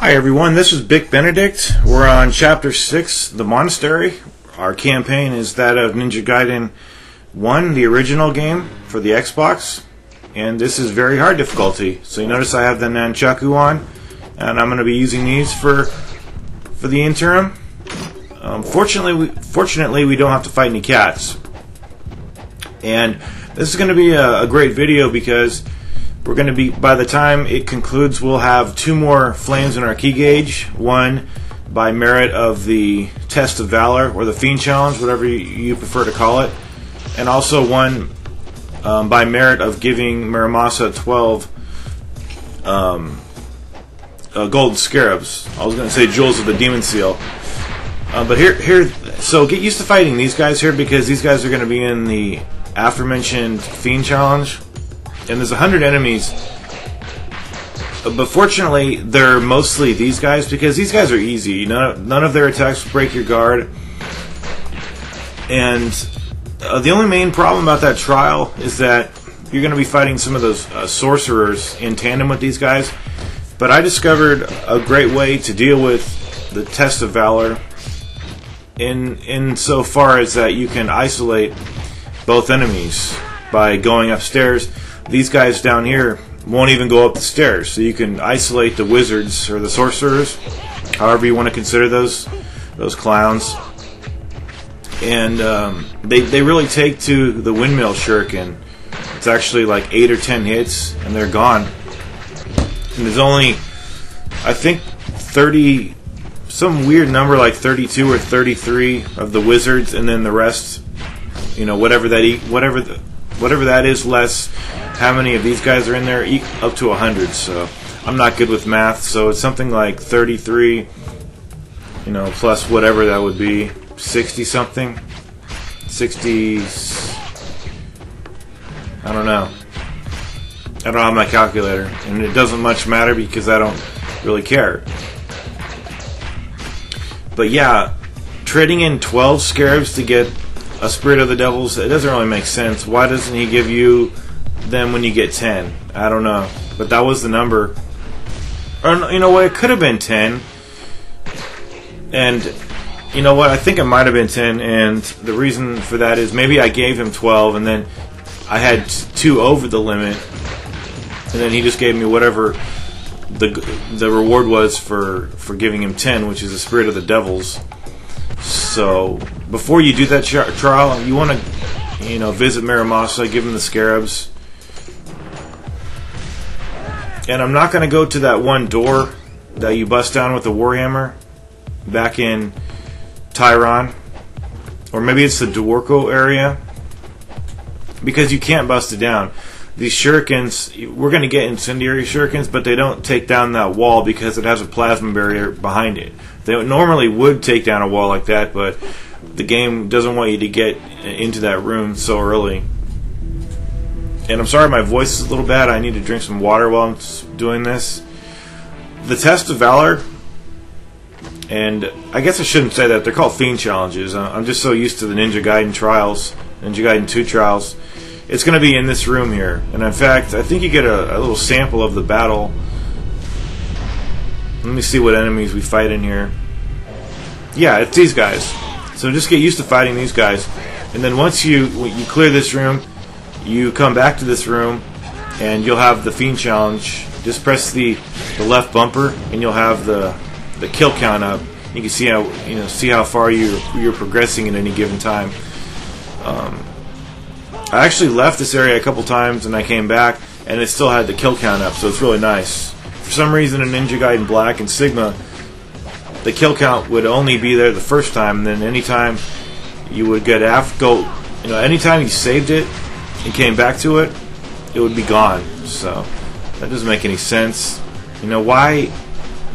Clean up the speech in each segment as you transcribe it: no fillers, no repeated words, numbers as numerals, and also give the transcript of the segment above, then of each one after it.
Hi everyone, this is Bick Benedict. We're on Chapter 6, The Monastery. Our campaign is that of Ninja Gaiden 1, the original game for the Xbox. And this is very hard difficulty. So you notice I have the Nunchaku on, and I'm going to be using these for the interim. Fortunately, we don't have to fight any cats. And this is going to be a great video because we're going to be, by the time it concludes, we'll have 2 more flames in our key gauge. One by merit of the Test of Valor, or the Fiend Challenge, whatever you prefer to call it. And also one by merit of giving Muramasa 12 golden scarabs. I was going to say jewels of the demon seal. But here, so get used to fighting these guys here, because these guys are going to be in the aforementioned Fiend Challenge. And there's 100 enemies, but fortunately they're mostly these guys, because these guys are easy. None of their attacks break your guard. And the only main problem about that trial is that you're going to be fighting some of those sorcerers in tandem with these guys. But I discovered a great way to deal with the Test of Valor in so far as that you can isolate both enemies by going upstairs. These guys down here won't even go up the stairs, so you can isolate the wizards or the sorcerers, however you want to consider those clowns. And they really take to the windmill shuriken. It's actually like 8 or 10 hits, and they're gone. And there's only, I think, 30, some weird number like 32 or 33 of the wizards, and then the rest, you know, whatever that is, less how many of these guys are in there, up to 100. So I'm not good with math, so it's something like 33, you know, plus whatever that would be, 60 something, 60. I don't know. I don't have my calculator, and it doesn't much matter because I don't really care. But yeah, trading in 12 scarabs to get a Spirit of the Devils, it doesn't really make sense. Why doesn't he give you them when you get 10? I don't know. But that was the number. Or, you know what, it could have been 10. And, you know what, I think it might have been 10, and the reason for that is maybe I gave him 12, and then I had 2 over the limit, and then he just gave me whatever the reward was for giving him 10, which is the Spirit of the Devils. So before you do that trial, you want to, you know, visit Muramasa, give him the scarabs. And I'm not going to go to that one door that you bust down with the warhammer back in Tyron, or maybe it's the Dwarko area, because you can't bust it down. These shurikens, we're going to get incendiary shurikens, but they don't take down that wall because it has a plasma barrier behind it. They normally would take down a wall like that, but the game doesn't want you to get into that room so early. And I'm sorry my voice is a little bad. I need to drink some water while I'm doing this. The Test of Valor, and I guess I shouldn't say that, they're called Fiend Challenges. I'm just so used to the Ninja Gaiden trials, Ninja Gaiden 2 trials. It's going to be in this room here. And in fact, I think you get a little sample of the battle. Let me see what enemies we fight in here. Yeah, it's these guys. So just get used to fighting these guys. And then once you clear this room, you come back to this room, and you'll have the Fiend Challenge. Just press the left bumper, and you'll have the kill count up. You can see how far you're progressing at any given time. I actually left this area a couple times, and I came back, and it still had the kill count up, so it's really nice. For some reason in Ninja Gaiden Black and Sigma, the kill count would only be there the first time, and then anytime you would get anytime you saved it and came back to it, it would be gone. So that doesn't make any sense. You know why?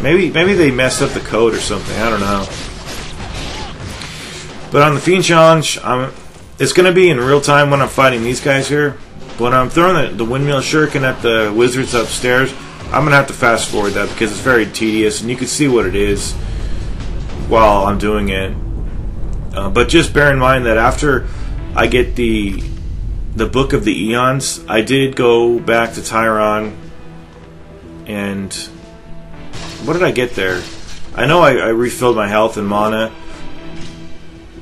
Maybe they messed up the code or something. I don't know. But on the Fiend Challenge, it's going to be in real time when I'm fighting these guys here. When I'm throwing the windmill shuriken at the wizards upstairs, I'm going to have to fast forward that because it's very tedious, and you can see what it is while I'm doing it. But just bear in mind that after I get the Book of the Eons, I did go back to Tyron and what did I get there? I know I refilled my health and mana.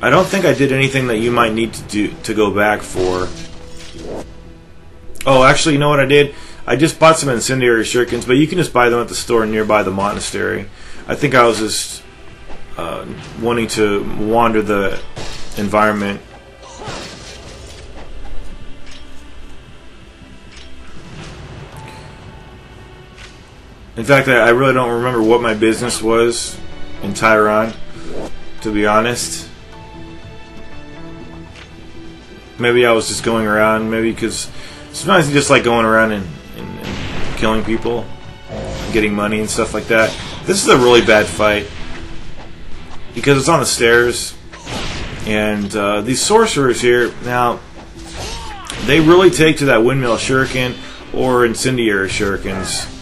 I don't think I did anything that you might need to go back for. Oh, actually, you know what I did? I just bought some incendiary shurikens, but you can just buy them at the store nearby the monastery. I think I was just wanting to wander the environment. In fact, I really don't remember what my business was in Tyron, to be honest. Maybe I was just going around, maybe because sometimes you just like going around and killing people, getting money and stuff like that. This is a really bad fight because it's on the stairs, and these sorcerers here, now, they really take to that windmill shuriken or incendiary shurikens.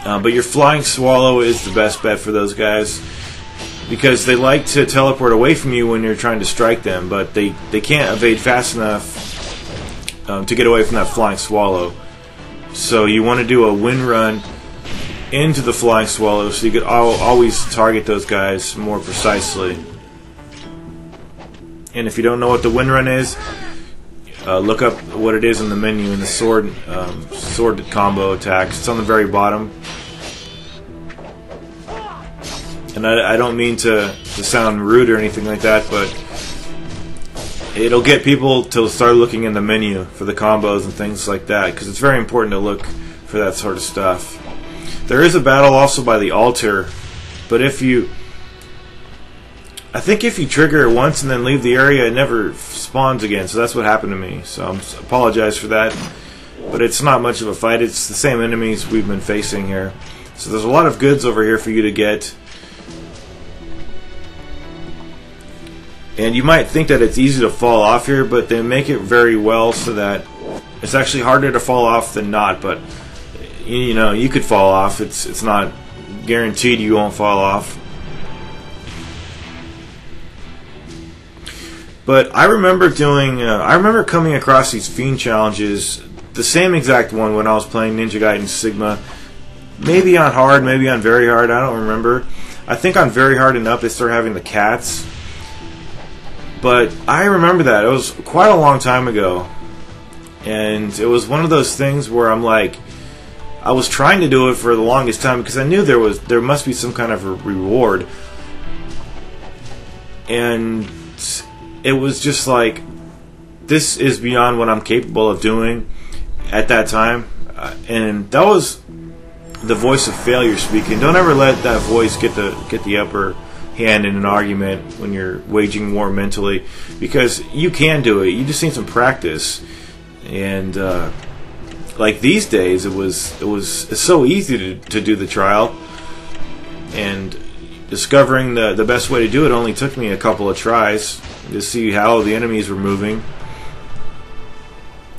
But your flying swallow is the best bet for those guys, because they like to teleport away from you when you're trying to strike them, but they can't evade fast enough to get away from that flying swallow. So you want to do a wind run into the flying swallow so you could always target those guys more precisely. And if you don't know what the wind run is, look up what it is in the menu in the sword combo attacks. It's on the very bottom. And I don't mean to sound rude or anything like that, but it'll get people to start looking in the menu for the combos and things like that, because it's very important to look for that sort of stuff. There is a battle also by the altar, but I think if you trigger it once and then leave the area, it never spawns again. So that's what happened to me. So I apologize for that. But it's not much of a fight. It's the same enemies we've been facing here. So there's a lot of goods over here for you to get. And you might think that it's easy to fall off here, but they make it very well so that it's actually harder to fall off than not. But you know, you could fall off. It's not guaranteed you won't fall off. But I remember I remember coming across these Fiend Challenges, the same exact one when I was playing Ninja Gaiden Sigma. Maybe on hard, maybe on very hard, I don't remember. I think on very hard and up they start having the cats. But I remember that. It was quite a long time ago. And it was one of those things where I'm like, I was trying to do it for the longest time because I knew there must be some kind of a reward. And it was just like, this is beyond what I'm capable of doing at that time. And that was the voice of failure speaking. Don't ever let that voice get the upper hand in an argument when you're waging war mentally, because you can do it. You just need some practice. And like these days, it's so easy to do the trial, and discovering the best way to do it only took me a couple of tries to see how the enemies were moving.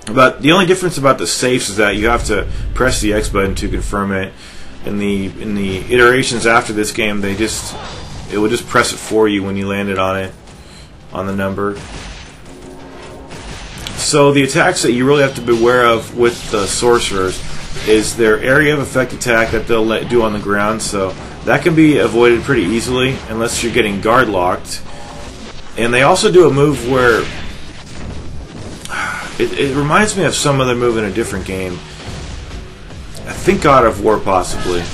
But the only difference about the safes is that you have to press the X button to confirm it. In the iterations after this game, it would just press it for you when you landed on it, on the number. So the attacks that you really have to beware of with the sorcerers is their area of effect attack that they'll do on the ground. So that can be avoided pretty easily unless you're getting guard locked. And they also do a move where it reminds me of some other move in a different game. I think God of War possibly.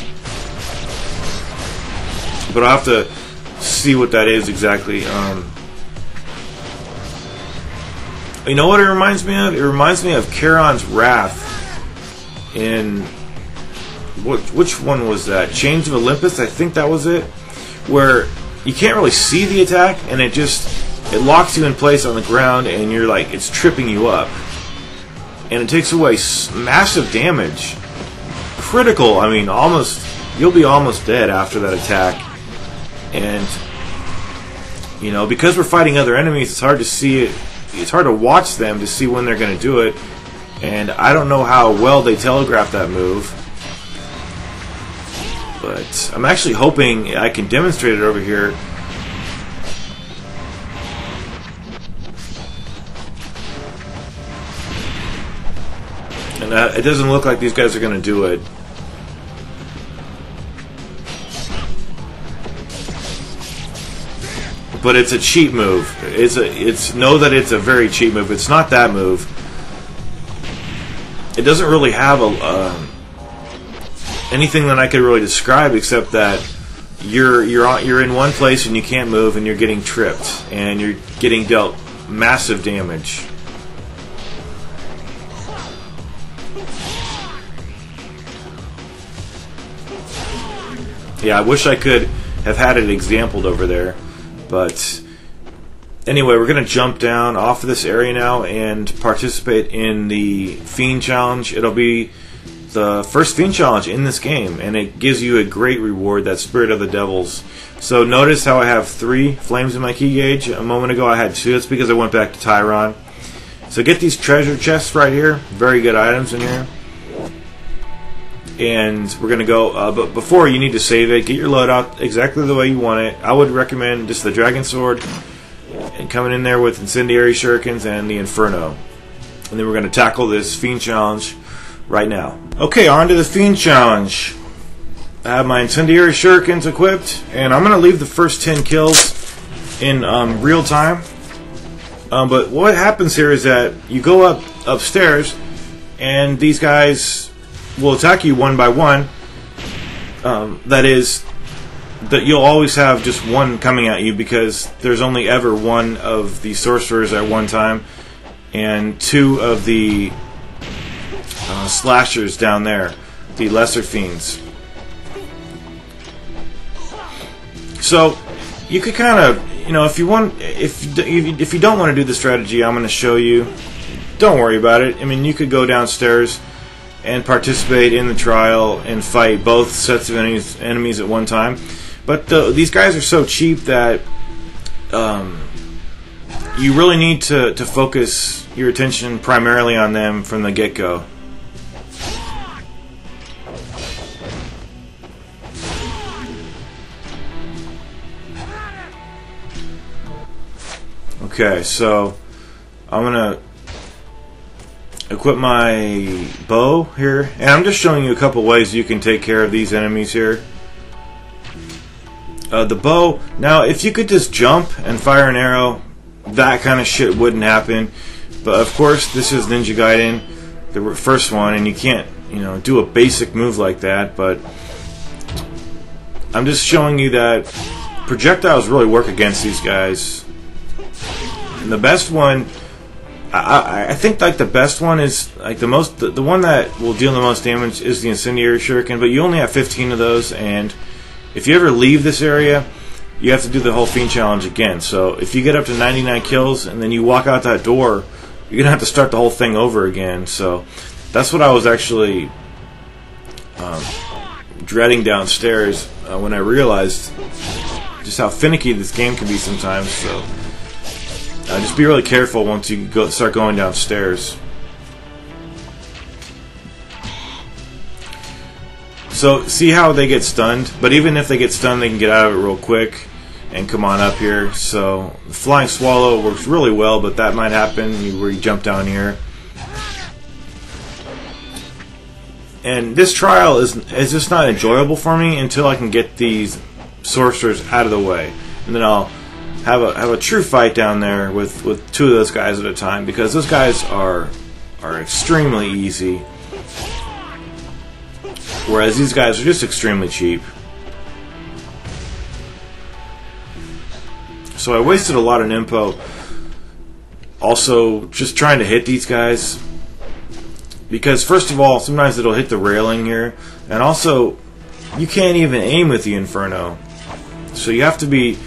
But I'll have to see what that is exactly. You know what it reminds me of? It reminds me of Charon's Wrath in... Which one was that? Chains of Olympus? I think that was it. Where you can't really see the attack, and it locks you in place on the ground, and you're like, it's tripping you up. And it takes away massive damage. Critical, I mean, you'll be almost dead after that attack. And, you know, because we're fighting other enemies, it's hard to see it. It's hard to watch them to see when they're going to do it. And I don't know how well they telegraph that move. But I'm actually hoping I can demonstrate it over here. And it doesn't look like these guys are going to do it. but it's a cheap move. Know that it's a very cheap move. It's not that move. It doesn't really have anything that I could really describe except that you're in one place and you can't move and you're getting tripped and you're getting dealt massive damage. Yeah, I wish I could have had it exampled over there, but anyway, we're going to jump down off of this area now and participate in the Fiend Challenge. It'll be the first Fiend Challenge in this game, and it gives you a great reward, that Spirit of the Devils. So notice how I have 3 flames in my key gauge. A moment ago I had 2. That's because I went back to Tyron. So get these treasure chests right here. Very good items in here. And we're going to go, but before, you need to save it. Get your loadout exactly the way you want it. I would recommend just the Dragon Sword, and coming in there with Incendiary Shurikens and the Inferno. And then we're going to tackle this Fiend Challenge right now. Okay, on to the Fiend Challenge. I have my Incendiary Shurikens equipped, and I'm going to leave the first 10 kills in real time. But what happens here is that you go upstairs, and these guys will attack you one by one. That is, that you'll always have just one coming at you because there's only ever one of the sorcerers at one time and 2 of the slashers down there, the lesser fiends. So you could kind of, you know, if you want, if you don't want to do the strategy I'm going to show you, don't worry about it. I mean, you could go downstairs and participate in the trial and fight both sets of enemies at one time. But these guys are so cheap that you really need to focus your attention primarily on them from the get-go. Okay, so I'm going to equip my bow here, and I'm just showing you a couple ways you can take care of these enemies here. The bow, now if you could just jump and fire an arrow, that kind of shit wouldn't happen, but of course this is Ninja Gaiden, the first one, and you can't, you know, do a basic move like that. But I'm just showing you that projectiles really work against these guys. And the best one, I think, like, the best one is, like, the one that will deal the most damage is the Incendiary Shuriken, but you only have 15 of those, and if you ever leave this area, you have to do the whole Fiend Challenge again. So if you get up to 99 kills and then you walk out that door, you're going to have to start the whole thing over again. So that's what I was actually dreading downstairs when I realized just how finicky this game can be sometimes. So just be really careful once you start going downstairs. So see how they get stunned, but even if they get stunned, they can get out of it real quick and come on up here. So the Flying Swallow works really well, but that might happen where you jump down here. And this trial is just not enjoyable for me until I can get these sorcerers out of the way, and then I'll have a true fight down there with 2 of those guys at a time, because those guys are extremely easy. Whereas these guys are just extremely cheap. So I wasted a lot of Nimpo also just trying to hit these guys. Because first of all, sometimes it'll hit the railing here. And also, you can't even aim with the Inferno. So you have to be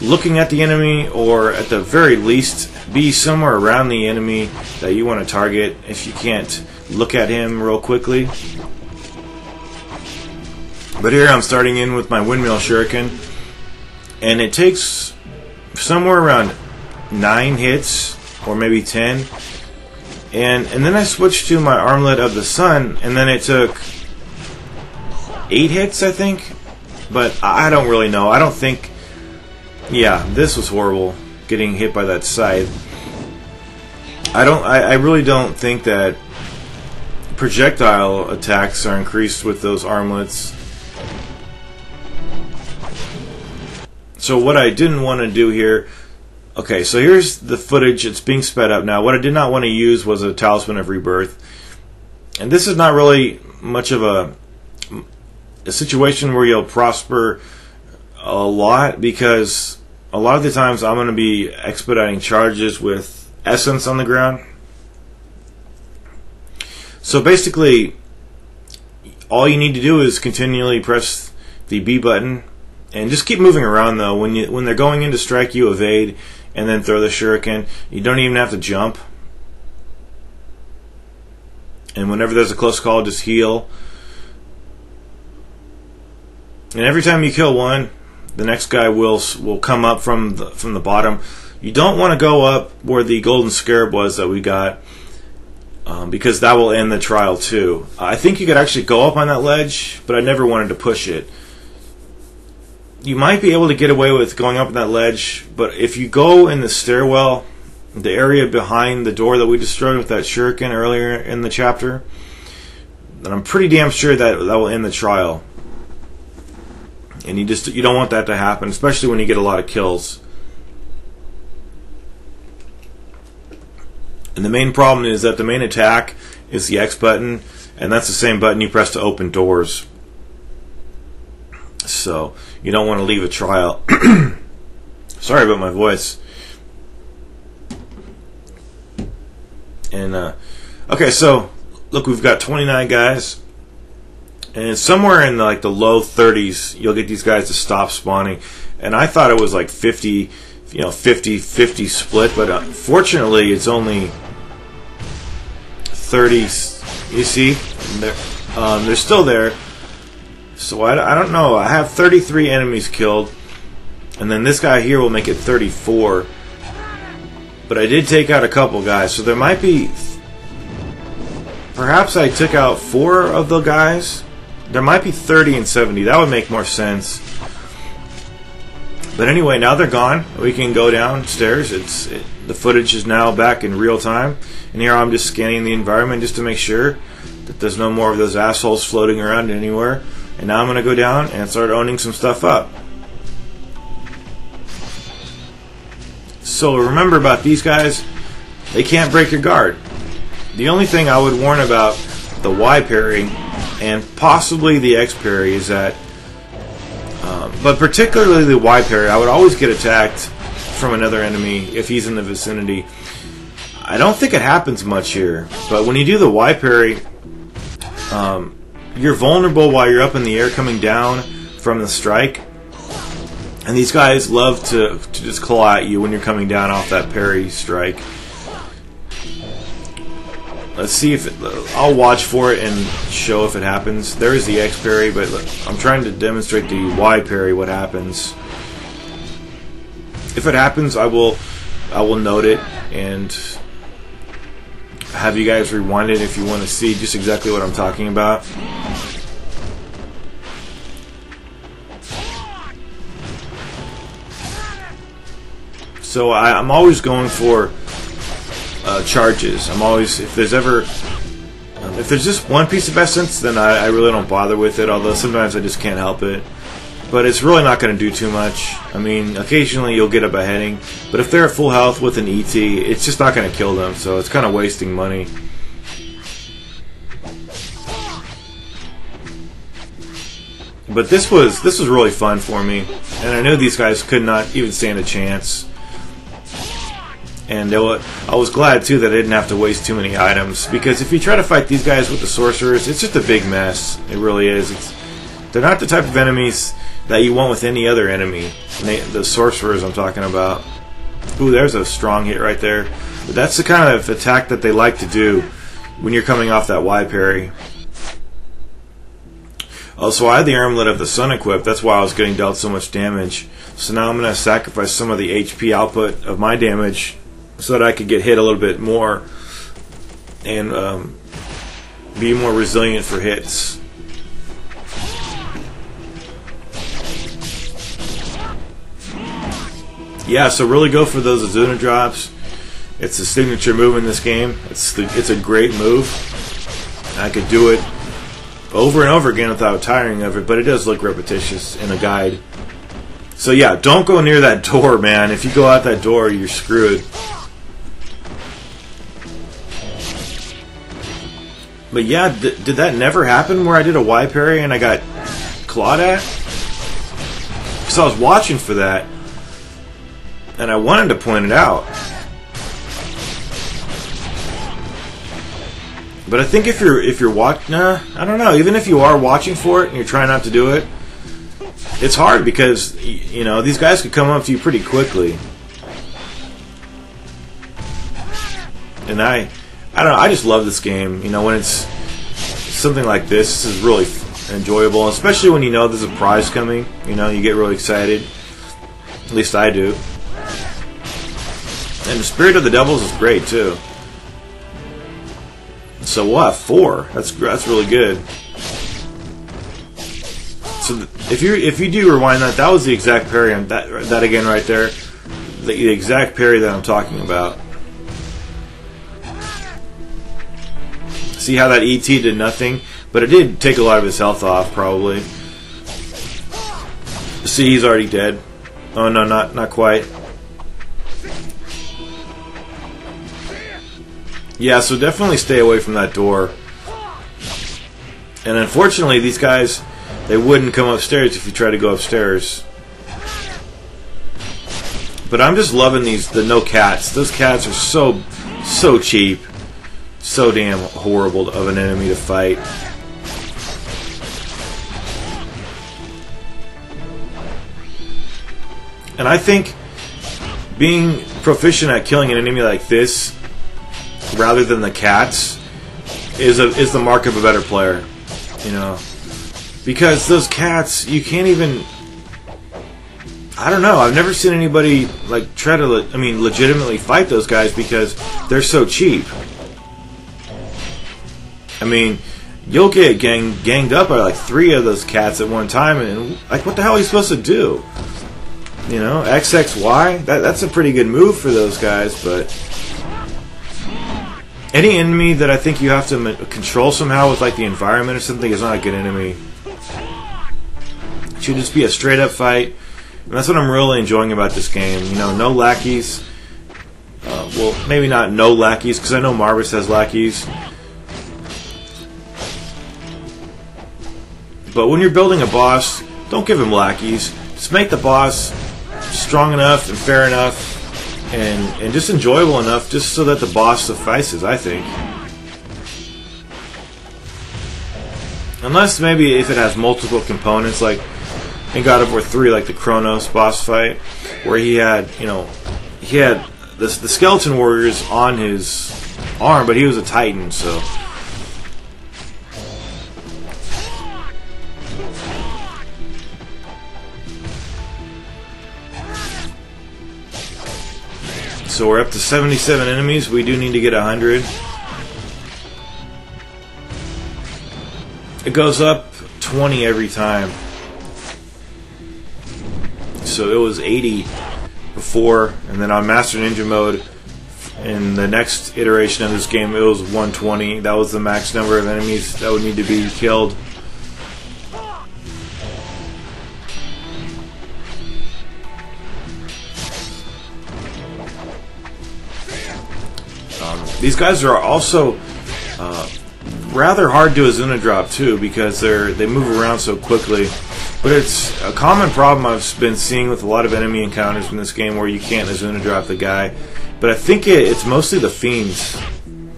looking at the enemy, or at the very least, be somewhere around the enemy that you want to target if you can't look at him real quickly. But here I'm starting in with my Windmill Shuriken, and it takes somewhere around 9 hits, or maybe 10, and then I switched to my Armlet of the Sun, and then it took 8 hits, I think. But I don't really know. I don't think, yeah, this was horrible, getting hit by that scythe. I really don't think that projectile attacks are increased with those armlets. So what I didn't want to do here, okay, so here's the footage. It's being sped up now. What I did not want to use was a Talisman of Rebirth. And this is not really much of a situation where you'll prosper a lot, because a lot of the times I'm going to be expediting charges with essence on the ground. So basically, all you need to do is continually press the B button and just keep moving around. Though when they're going in to strike you, evade and then throw the shuriken. You don't even have to jump. And whenever there's a close call, just heal. And every time you kill one, the next guy will come up from the bottom. You don't want to go up where the golden scarab was that we got, because that will end the trial too. I think you could actually go up on that ledge, but I never wanted to push it. You might be able to get away with going up on that ledge, but if you go in the stairwell, the area behind the door that we destroyed with that shuriken earlier in the chapter, then I'm pretty damn sure that will end the trial. And you don't want that to happen, especially when you get a lot of kills. And the main problem is that the main attack is the X button, and that's the same button you press to open doors. So you don't want to leave a trial. Sorry about my voice. And okay, so look, we've got 29 guys. And somewhere in the low 30s, you'll get these guys to stop spawning. And I thought it was like 50, 50-50 split, but fortunately it's only 30. You see, they're still there. So I don't know. I have 33 enemies killed, and then this guy here will make it 34. But I did take out a couple guys, so there might be. Perhaps I took out 4 of the guys. There might be 30 and 70. That would make more sense. But anyway, now they're gone. We can go downstairs. The footage is now back in real time. And here I'm just scanning the environment just to make sure that there's no more of those assholes floating around anywhere. And now I'm going to go down and start owning some stuff up. So remember about these guys, they can't break your guard. The only thing I would warn about the Y parry and possibly the X parry is that, but particularly the Y parry, I would always get attacked from another enemy if he's in the vicinity. I don't think it happens much here, but when you do the Y parry, you're vulnerable while you're up in the air coming down from the strike. And these guys love to just claw at you when you're coming down off that parry strike. Let's see if I'll watch for it and show if it happens. There is the X parry, but I'm trying to demonstrate the Y parry, what happens. If it happens, I will note it and have you guys rewind it if you want to see just exactly what I'm talking about. So I'm always going for charges. I'm always, if there's just one piece of essence, then I really don't bother with it, although sometimes I just can't help it. But it's really not going to do too much. I mean, occasionally you'll get a beheading, but if they're at full health with an ET, it's just not going to kill them, so it's kind of wasting money. But this was really fun for me, and I knew these guys could not even stand a chance. And I was glad too that I didn't have to waste too many items, because if you try to fight these guys with the sorcerers, it's just a big mess. It really is. They're not the type of enemies that you want with any other enemy. The sorcerers I'm talking about. Ooh, there's a strong hit right there. But that's the kind of attack that they like to do when you're coming off that Y parry. Also, I had the Armlet of the Sun equipped. That's why I was getting dealt so much damage. So now I'm going to sacrifice some of the HP output of my damage so that I could get hit a little bit more and be more resilient for hits. Yeah, so really go for those Azuna drops. It's a signature move in this game. It's a great move. I could do it over and over again without tiring of it, but it does look repetitious in a guide. So yeah, don't go near that door, man. If you go out that door, you're screwed. But yeah, did that never happen where I did a Y parry and I got clawed at? Because I was watching for that, and I wanted to point it out. But I think if you're watching, I don't know. Even if you are watching for it and you're trying not to do it, it's hard because you know these guys could come up to you pretty quickly. And I don't know. I just love this game. You know, when it's something like this is really enjoyable, especially when you know there's a prize coming. You know, you get really excited. At least I do. And the Spirit of the Devils is great too. So we'll have 4. That's really good. So if you do rewind that was the exact parry on that again right there. The exact parry that I'm talking about. See how that ET did nothing, but it did take a lot of his health off probably. See, he's already dead. Oh no, not quite. Yeah, so definitely stay away from that door. And unfortunately, these guys, they wouldn't come upstairs if you try to go upstairs. But I'm just loving the no cats. Those cats are so cheap. So damn horrible of an enemy to fight. And I think being proficient at killing an enemy like this, rather than the cats, is the mark of a better player. You know, because those cats, you can't even. I don't know. I've never seen anybody like try to, legitimately fight those guys because they're so cheap. I mean, you'll get ganged up by like 3 of those cats at one time, and like, what the hell are you supposed to do? You know, XXY. That's a pretty good move for those guys, but. Any enemy that I think you have to control somehow with like the environment or something is not a good enemy. It should just be a straight up fight. And that's what I'm really enjoying about this game. You know, no lackeys. Well, maybe not no lackeys, because I know Marvis has lackeys. But when you're building a boss, don't give him lackeys. Just make the boss strong enough and fair enough. And just enjoyable enough, just so that the boss suffices, I think. Unless maybe if it has multiple components, like in God of War 3, like the Kronos boss fight, where he had the skeleton warriors on his arm, but he was a Titan, so. So we're up to 77 enemies. We do need to get 100. It goes up 20 every time. So it was 80 before, and then on Master Ninja mode, in the next iteration of this game, it was 120. That was the max number of enemies that would need to be killed. These guys are also rather hard to Azuna drop too, because they move around so quickly. But it's a common problem I've been seeing with a lot of enemy encounters in this game where you can't Azuna drop the guy. But I think it's mostly the fiends,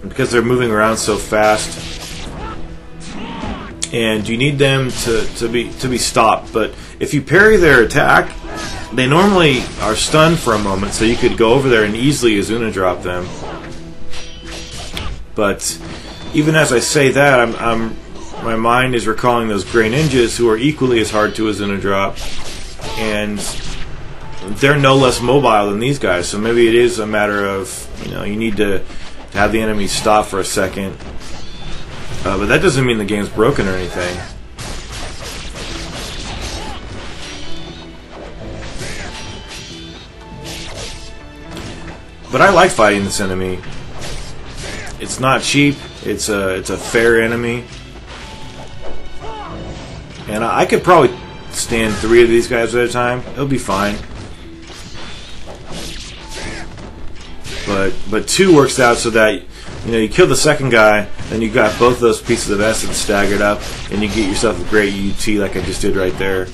because they're moving around so fast, and you need them to be stopped. But if you parry their attack, they normally are stunned for a moment, so you could go over there and easily Azuna drop them. But even as I say that, my mind is recalling those gray ninjas who are equally as hard to Azuna drop, and they're no less mobile than these guys. So maybe it is a matter of, you need to have the enemy stop for a second. But that doesn't mean the game's broken or anything. But I like fighting this enemy. It's not cheap. It's a fair enemy, and I could probably withstand 3 of these guys at a time, it'll be fine. But 2 works out so that, you know, you kill the second guy, then you got both of those pieces of essence staggered up, and you get yourself a great UT like I just did right there.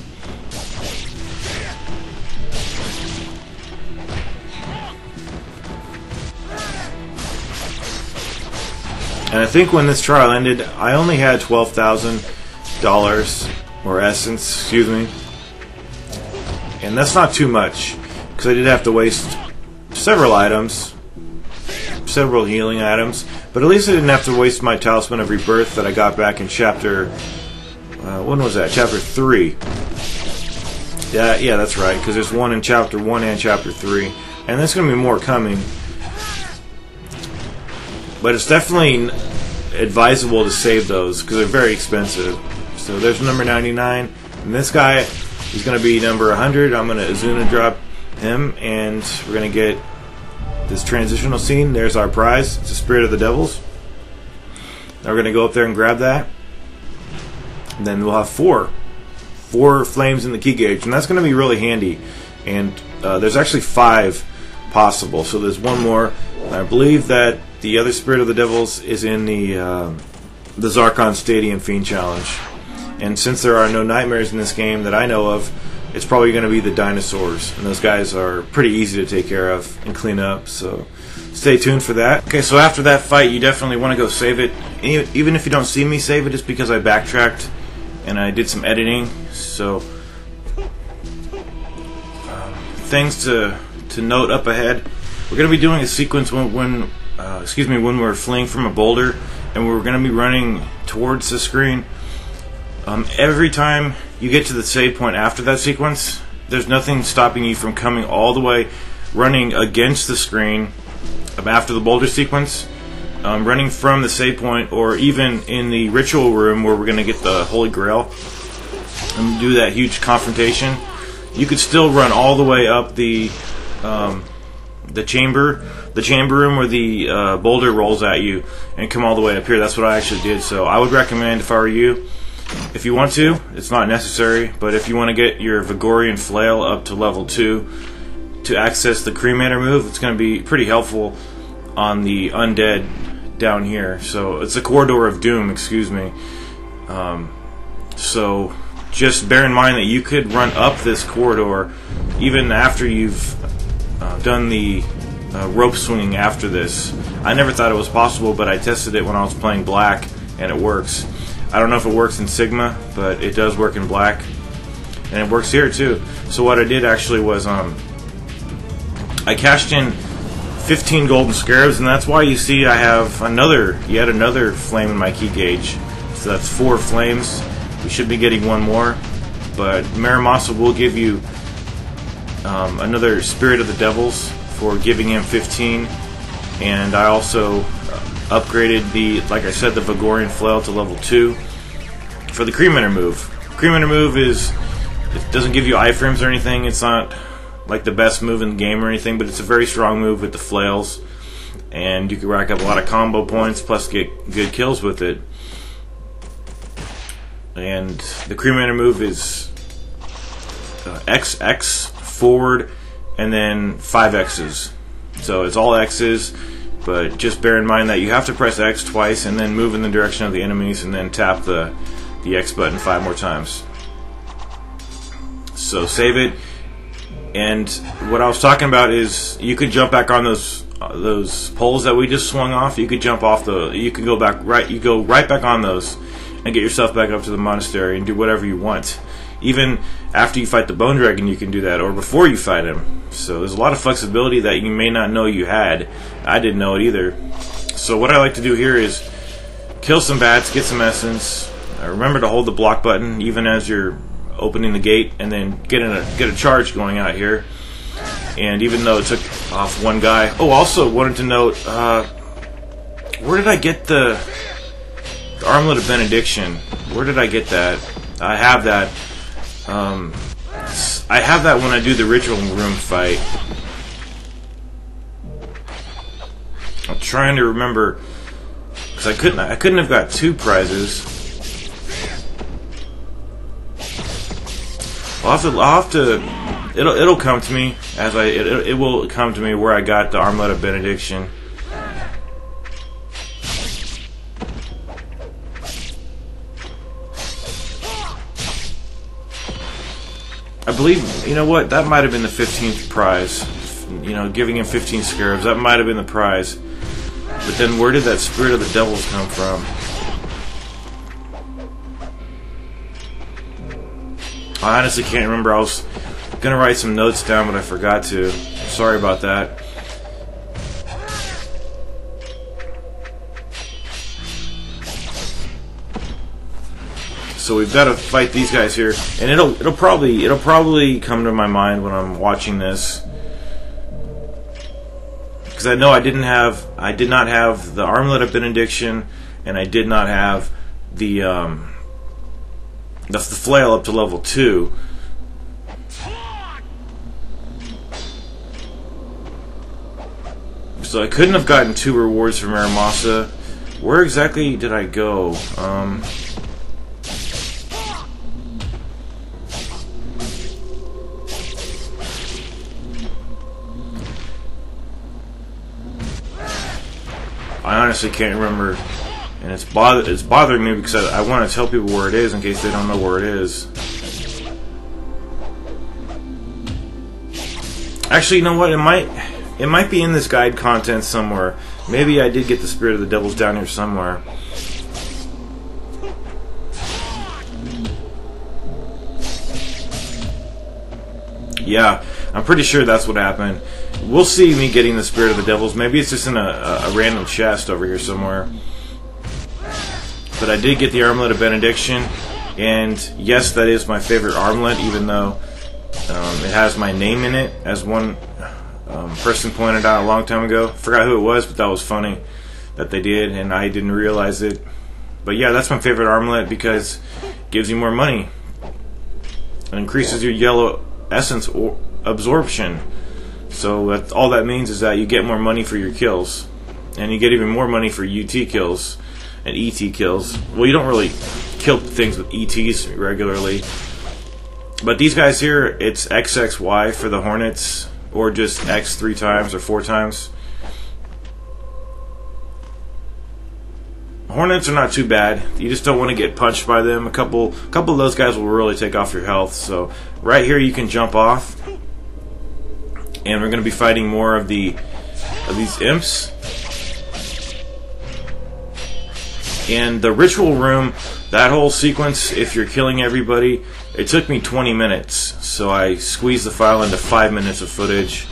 And I think when this trial ended, I only had $12,000 or essence, excuse me. And that's not too much, because I did have to waste several items, several healing items, but at least I didn't have to waste my Talisman of Rebirth that I got back in chapter, when was that? Chapter 3. Yeah, that's right, because there's one in chapter 1 and chapter 3, and there's going to be more coming. But it's definitely advisable to save those because they're very expensive. So there's number 99, and this guy is going to be number 100. I'm going to Azuna drop him, and we're going to get this transitional scene. There's our prize. It's the Spirit of the Devils. Now we're going to go up there and grab that. And then we'll have four flames in the key gauge, and that's going to be really handy. And there's actually 5 possible, so there's one more. And I believe that the other Spirit of the Devils is in the Zarkon Stadium Fiend Challenge. And since there are no nightmares in this game that I know of, it's probably going to be the dinosaurs. And those guys are pretty easy to take care of and clean up, so stay tuned for that. Okay, so after that fight, you definitely want to go save it. Even if you don't see me save it, it's because I backtracked and I did some editing. So things to note up ahead. We're going to be doing a sequence when we're fleeing from a boulder, and we're going to be running towards the screen. Every time you get to the save point after that sequence, there's nothing stopping you from coming all the way, running against the screen after the boulder sequence, running from the save point, or even in the ritual room where we're going to get the Holy Grail and do that huge confrontation. You could still run all the way up the chamber room where the boulder rolls at you, and come all the way up here. That's what I actually did. So I would recommend, if I were you, if you want to, it's not necessary, but if you want to get your Vigorian Flail up to level 2 to access the Cremator move, it's going to be pretty helpful on the Undead down here. So it's a Corridor of Doom, excuse me. So just bear in mind that you could run up this corridor even after you've done the rope swinging after this. I never thought it was possible, but I tested it when I was playing Black, and it works. I don't know if it works in Sigma, but it does work in Black, and it works here too. So what I did actually was I cashed in 15 golden scarabs, and that's why you see I have yet another flame in my key gauge. So that's 4 flames. We should be getting one more, but Marimasa will give you another Spirit of the Devils for giving him 15, and I also upgraded like I said, the Vigorian Flail to level 2 for the Cremator move. Cremator move it doesn't give you iframes or anything. It's not like the best move in the game or anything, but it's a very strong move with the flails, and you can rack up a lot of combo points plus get good kills with it. And the Cremator move is XX forward and then 5 X's. So it's all X's, but just bear in mind that you have to press X twice and then move in the direction of the enemies and then tap the X button 5 more times. So save it. And what I was talking about is you could jump back on those poles that we just swung off. You could jump off you can go back you go right back on those and get yourself back up to the monastery and do whatever you want. Even after you fight the Bone Dragon, you can do that, or before you fight him. So there's a lot of flexibility that you may not know you had. I didn't know it either. So what I like to do here is kill some bats, get some essence. Remember to hold the block button even as you're opening the gate, and then get a charge going out here. And even though it took off one guy. Oh, also wanted to note, where did I get the Armlet of Benediction? Where did I get that? I have that. I have that when I do the ritual room fight. I'm trying to remember, because I couldn't have got 2 prizes. I'll have to. It'll come to me as it will come to me where I got the Armlet of Benediction. I believe, you know what, that might have been the 15th prize. You know, giving him 15 scarabs, that might have been the prize. But then where did that Spirit of the Devils come from? I honestly can't remember. I was gonna write some notes down, but I forgot to. Sorry about that. So we've got to fight these guys here, and it'll probably come to my mind when I'm watching this, because I know I did not have the Armlet of Benediction, and I did not have the flail up to level 2. So I couldn't have gotten 2 rewards from Aramasa. Where exactly did I go? I honestly can't remember, and it's bothering me because I want to tell people where it is in case they don't know where it is. Actually, you know what? It might be in this guide content somewhere. Maybe I did get the Spirit of the Devils down here somewhere. Yeah, I'm pretty sure that's what happened. We'll see me getting the Spirit of the Devils. Maybe it's just in a random chest over here somewhere. But I did get the Armlet of Benediction, and yes, that is my favorite armlet, even though it has my name in it, as one person pointed out a long time ago. Forgot who it was, but that was funny that they did, and I didn't realize it. But yeah, that's my favorite armlet because it gives you more money. It increases your yellow essence or absorption. So all that means is that you get more money for your kills, and you get even more money for UT kills and ET kills. Well, you don't really kill things with ETs regularly, but these guys here, it's XXY for the Hornets, or just X 3 times or 4 times. Hornets are not too bad. You just don't want to get punched by them. A couple of those guys will really take off your health. So right here you can jump off, and we're going to be fighting more of these imps. And the ritual room, that whole sequence, if you're killing everybody, it took me 20 minutes. So I squeezed the file into 5 minutes of footage.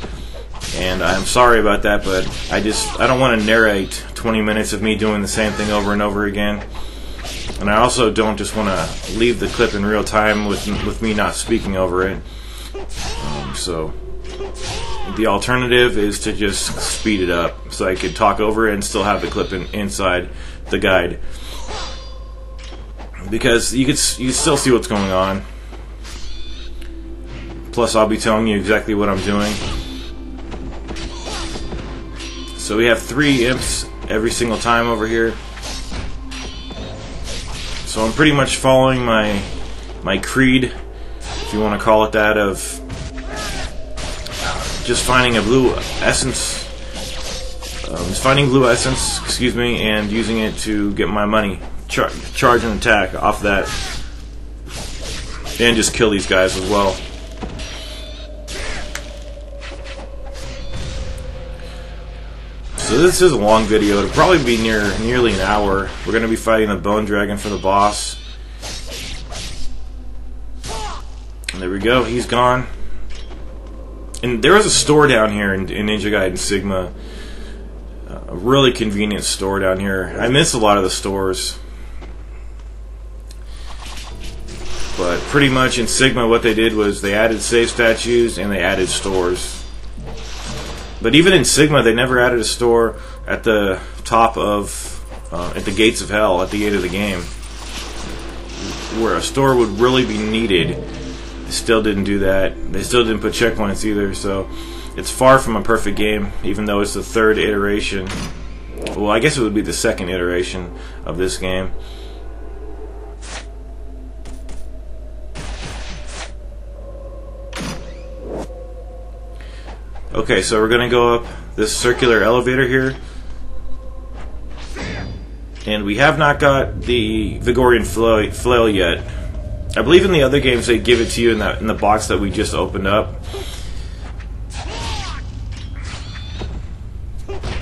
And I'm sorry about that, but I don't want to narrate 20 minutes of me doing the same thing over and over again. And I also don't just want to leave the clip in real time with me not speaking over it. So the alternative is to just speed it up so I could talk over it and still have the clip inside the guide, because you can still see what's going on. Plus, I'll be telling you exactly what I'm doing. So we have 3 imps every single time over here. So I'm pretty much following my creed, if you want to call it that, of just finding a blue essence. Finding blue essence, excuse me, and using it to get my money, charge and attack off that, and just kill these guys as well. So this is a long video. It'll probably be nearly an hour. We're going to be fighting the Bone Dragon for the boss. And there we go. He's gone. And there was a store down here in Ninja Gaiden Sigma. A really convenient store down here. I miss a lot of the stores. But pretty much in Sigma what they did was they added save statues and they added stores. But even in Sigma they never added a store at the top of, at the gates of hell, at the end of the game, where a store would really be needed. They still didn't do that. They still didn't put checkpoints either, so it's far from a perfect game, even though it's the 3rd iteration. Well, I guess it would be the 2nd iteration of this game. Okay, so we're gonna go up this circular elevator here, and we have not got the Vigorian flail yet. I believe in the other games they give it to you in the box that we just opened up.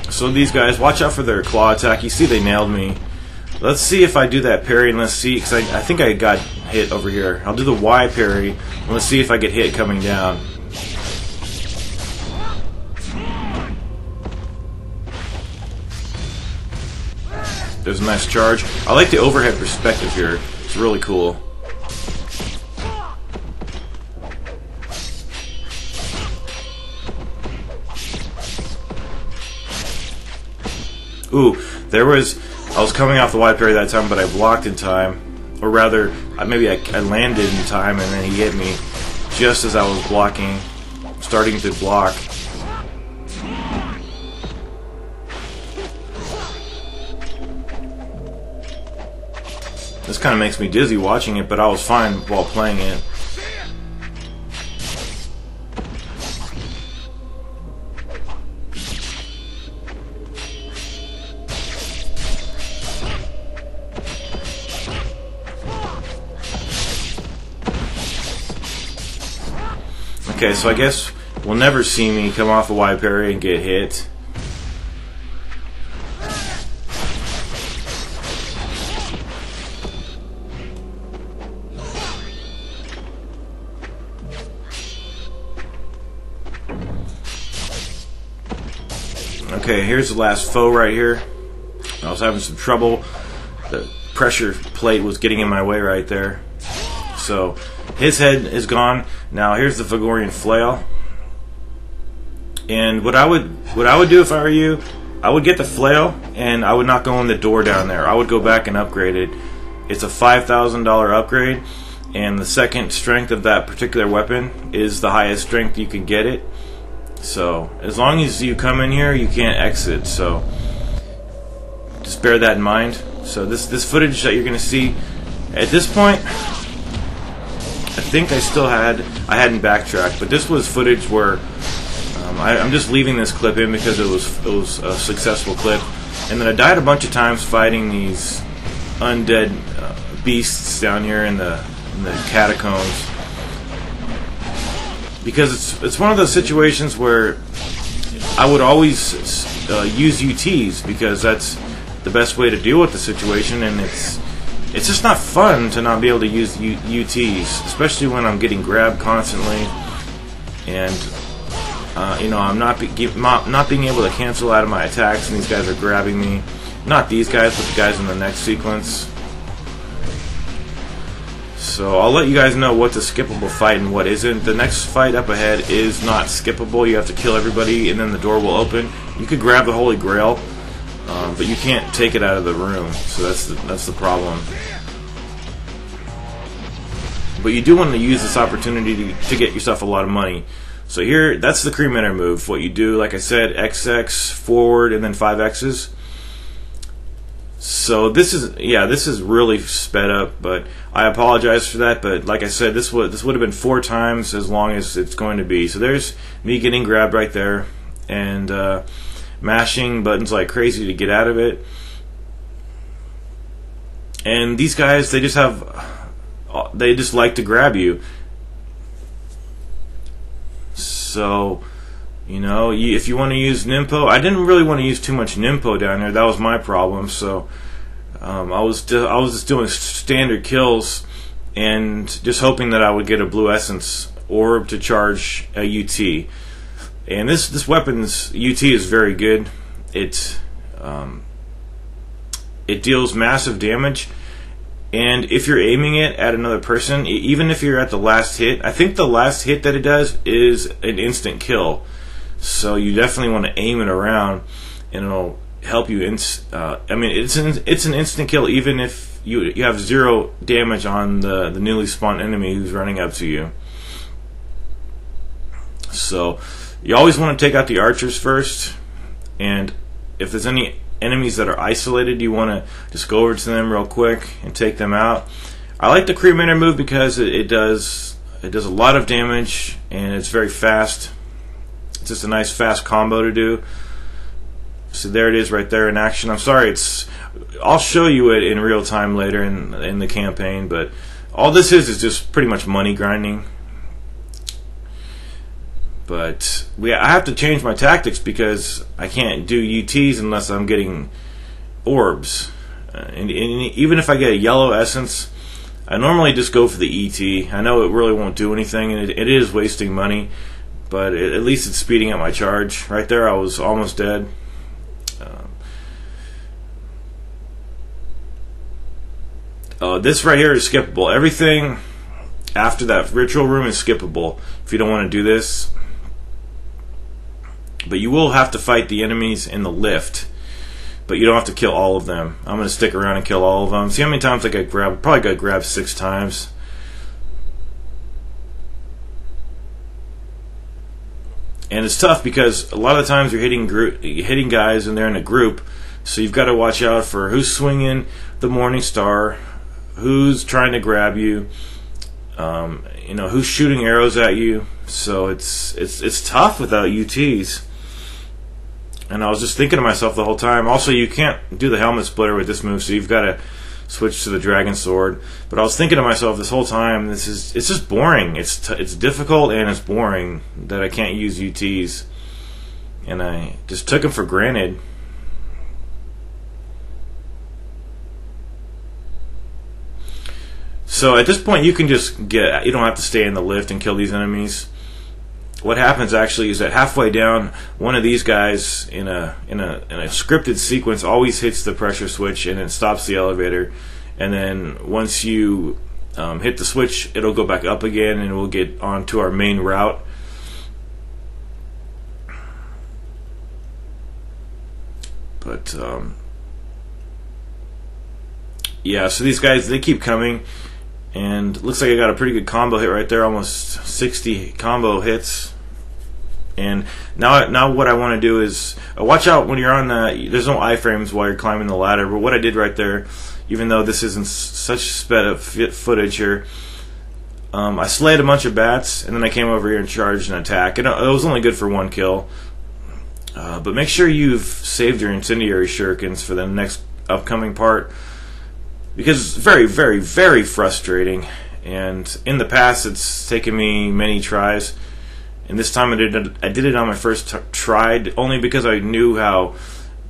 So these guys, watch out for their claw attack. You see they nailed me. Let's see if I do that parry, and let's see, because I think I got hit over here. I'll do the Y parry, and let's see if I get hit coming down. There's a nice charge. I like the overhead perspective here. It's really cool. Ooh, I was coming off the wide parry that time, but I blocked in time. Or rather, maybe I landed in time, and then he hit me just as I was blocking, starting to block. This kind of makes me dizzy watching it, but I was fine while playing it. Okay, so I guess we'll never see me come off a wide parry and get hit. Okay, here's the last foe right here. I was having some trouble. The pressure plate was getting in my way right there. So his head is gone. Now here's the Vigorian flail. And what I would do if I were you, I would get the flail and I would not go in the door down there. I would go back and upgrade it. It's a $5,000 upgrade, and the second strength of that particular weapon is the highest strength you can get it. So as long as you come in here, you can't exit. So just bear that in mind. So this footage that you're going to see at this point, I think I hadn't backtracked, but this was footage where I'm just leaving this clip in because it was a successful clip, and then I died a bunch of times fighting these undead beasts down here in the catacombs, because it's one of those situations where I would always use UTs because that's the best way to deal with the situation, and it's just not fun to not be able to use UTs, especially when I'm getting grabbed constantly, and I'm not being able to cancel out of my attacks, and these guys are grabbing me. Not these guys, but the guys in the next sequence. So I'll let you guys know what's a skippable fight and what isn't. The next fight up ahead is not skippable. You have to kill everybody, and then the door will open. You could grab the Holy Grail, but you can't take it out of the room. So that's the problem. But you do want to use this opportunity to get yourself a lot of money. So here, that's the cremator move. What you do, like I said, XX, forward, and then 5 X's. So this is really sped up, but I apologize for that. But like I said, this would have been 4 times as long as it's going to be. So there's me getting grabbed right there, and mashing buttons like crazy to get out of it. And these guys, they just like to grab you. So, if you want to use Nimpo, I didn't really want to use too much Nimpo down there. That was my problem. So, I was just doing standard kills and just hoping that I would get a blue essence orb to charge a UT. And this weapon's UT is very good. It deals massive damage. And if you're aiming it at another person, even if you're at the last hit, I think the last hit that it does is an instant kill. So you definitely want to aim it around, and it'll help you. It's an instant kill even if you have 0 damage on the newly spawned enemy who's running up to you. So you always want to take out the archers first, and if there's any enemies that are isolated, you want to just go over to them real quick and take them out. I like the cremator move because it does a lot of damage, and it's very fast. just a nice fast combo to do. So there it is right there in action. I'm sorry, I'll show you it in real time later in the campaign, but all this is just pretty much money grinding. But I have to change my tactics because I can't do UTs unless I'm getting orbs. And even if I get a yellow essence, I normally just go for the ET. I know it really won't do anything, and it is wasting money, but at least it's speeding up my charge. Right there, I was almost dead. This right here is skippable. Everything after that ritual room is skippable if you don't want to do this. But you will have to fight the enemies in the lift. But you don't have to kill all of them. I'm going to stick around and kill all of them. See how many times I got grabbed? Probably got grabbed 6 times. And it's tough because a lot of the times you're hitting guys and they're in a group. So you've got to watch out for who's swinging the Morning Star, who's trying to grab you, you know, who's shooting arrows at you. So it's tough without UTs. And I was just thinking to myself the whole time. Also, you can't do the helmet splitter with this move, so you've got to switch to the dragon sword. But I was thinking to myself this whole time, it's just boring. It's difficult and it's boring that I can't use UTs, and I just took them for granted. So at this point, you can just you don't have to stay in the lift and kill these enemies. What happens actually is that halfway down, one of these guys in a scripted sequence always hits the pressure switch and it stops the elevator. And then once you hit the switch, it'll go back up again and we'll get onto our main route. But yeah, so these guys, they keep coming. And it looks like I got a pretty good combo hit right there, almost 60 combo hits. And now what I want to do is watch out when you're on there's no iframes while you're climbing the ladder. But what I did right there, even though this isn't such sped up footage here, I slayed a bunch of bats and then I came over here and charged an attack. And it was only good for 1 kill. But make sure you've saved your incendiary shurikens for the next upcoming part, because it's very, very, very frustrating. And in the past, it's taken me many tries. And this time I did it on my first try, only because I knew how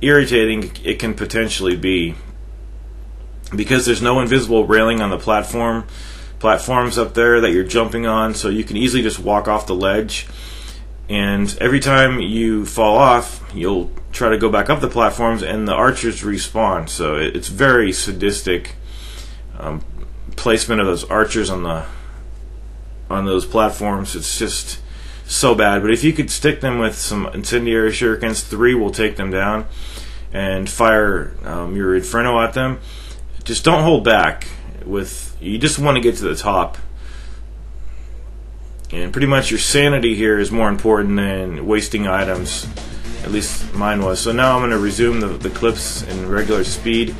irritating it can potentially be. Because there's no invisible railing on the platforms up there that you're jumping on, so you can easily just walk off the ledge. And every time you fall off, you'll try to go back up the platforms and the archers respawn. So it's very sadistic placement of those archers on those platforms. It's just so bad. But if you could stick them with some incendiary shurikens, 3 will take them down, and fire your inferno at them. Just don't hold back. You just want to get to the top. And pretty much your sanity here is more important than wasting items. At least mine was. So now I'm going to resume the clips in regular speed.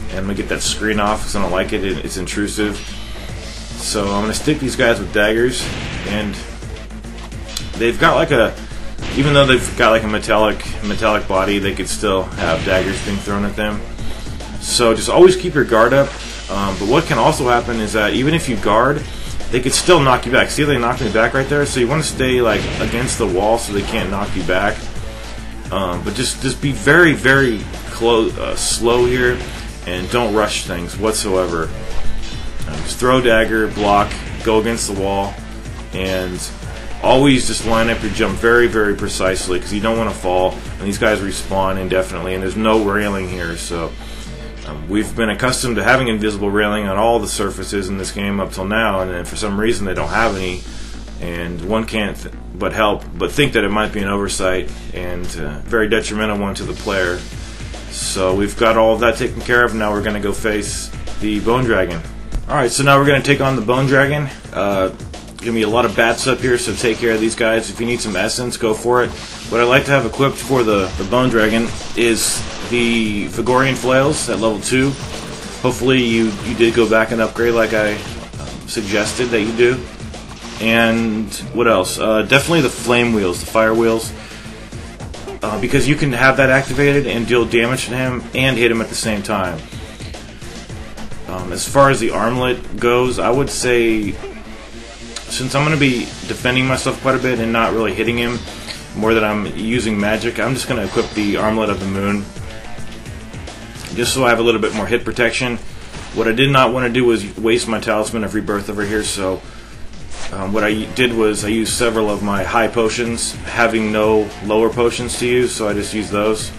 And I'm going to get that screen off because I don't like it. It's intrusive. So I'm going to stick these guys with daggers. And they've got like even though they've got like a metallic body, they could still have daggers being thrown at them. So just always keep your guard up. But what can also happen is that even if you guard, they could still knock you back. See how they knocked me back right there? So you want to stay like against the wall so they can't knock you back. But just be very, very slow here, and don't rush things whatsoever. Just throw dagger, block, go against the wall, and always just line up your jump very, very precisely, because you don't want to fall. And these guys respawn indefinitely, and there's no railing here, so we've been accustomed to having invisible railing on all the surfaces in this game up till now, and then for some reason they don't have any, and one can't but think that it might be an oversight, and very detrimental one to the player. So we've got all of that taken care of. Now we're going to go face the Bone Dragon. Alright, so now we're going to take on the Bone Dragon. Going to be a lot of bats up here, so take care of these guys. If you need some essence, go for it. What I'd like to have equipped for the Bone Dragon is the Vigorian Flails at level 2. Hopefully you did go back and upgrade like I suggested that you do. And what else? Definitely the flame wheels, the fire wheels. Because you can have that activated and deal damage to him and hit him at the same time. As far as the armlet goes, I would say, since I'm going to be defending myself quite a bit and not really hitting him, more than I'm using magic, I'm just going to equip the Armlet of the Moon, just so I have a little bit more hit protection. What I did not want to do was waste my Talisman of Rebirth over here, so what I did was I used several of my high potions, having no lower potions to use, so I just used those.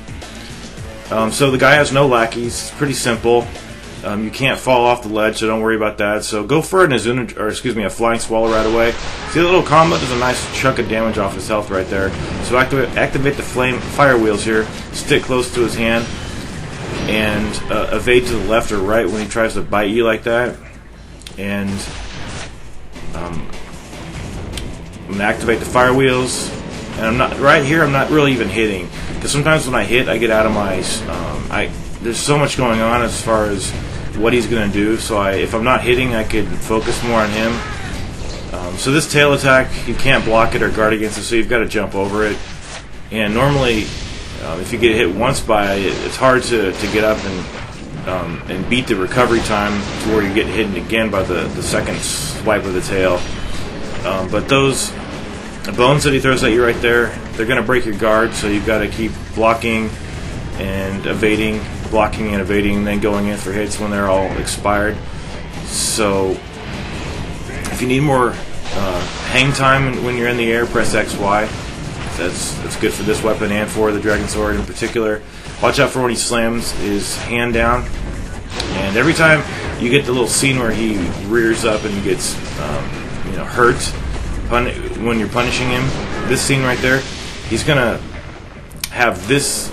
So the guy has no lackeys. It's pretty simple. You can't fall off the ledge, so don't worry about that. So go for a Flying Swallow right away. See, the little combo does a nice chunk of damage off his health right there. So activate the fire wheels here. Stick close to his hand and evade to the left or right when he tries to bite you like that. And I'm gonna activate the fire wheels. And I'm not really even hitting, because sometimes when I hit, I get out of my. There's so much going on as far as what he's going to do, so if I'm not hitting, I could focus more on him. So this tail attack, you can't block it or guard against it, so you've got to jump over it. And normally, if you get hit once by it, it's hard to get up and beat the recovery time to where you get hit again by the second swipe of the tail. But those bones that he throws at you right there, they're going to break your guard, so you've got to keep blocking and evading, blocking and evading, and then going in for hits when they're all expired. So if you need more hang time when you're in the air, press XY. That's good for this weapon and for the Dragon Sword in particular. Watch out for when he slams his hand down, and every time you get the little scene where he rears up and he gets hurt when you're punishing him, this scene right there, he's gonna have this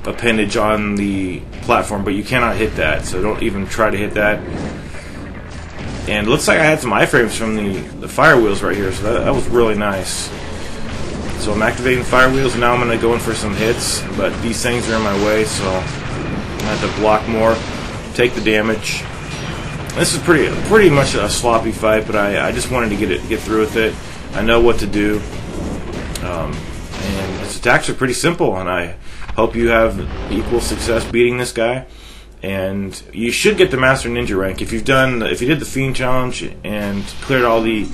appendage on the platform, but you cannot hit that, so don't even try to hit that. And it looks like I had some iframes from the fire wheels right here, so that was really nice. So I'm activating the fire wheels, and now I'm going to go in for some hits, but these things are in my way, so I'm going to have to block more, take the damage. This is pretty much a sloppy fight, but I just wanted to get through with it. I know what to do, and his attacks are pretty simple, and I hope you have equal success beating this guy. And you should get the Master Ninja rank if you did the Fiend Challenge and cleared all the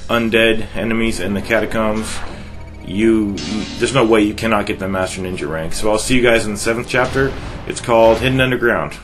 undead enemies in the catacombs. There's no way you cannot get the Master Ninja rank. So I'll see you guys in the 7th chapter. It's called Hidden Underground.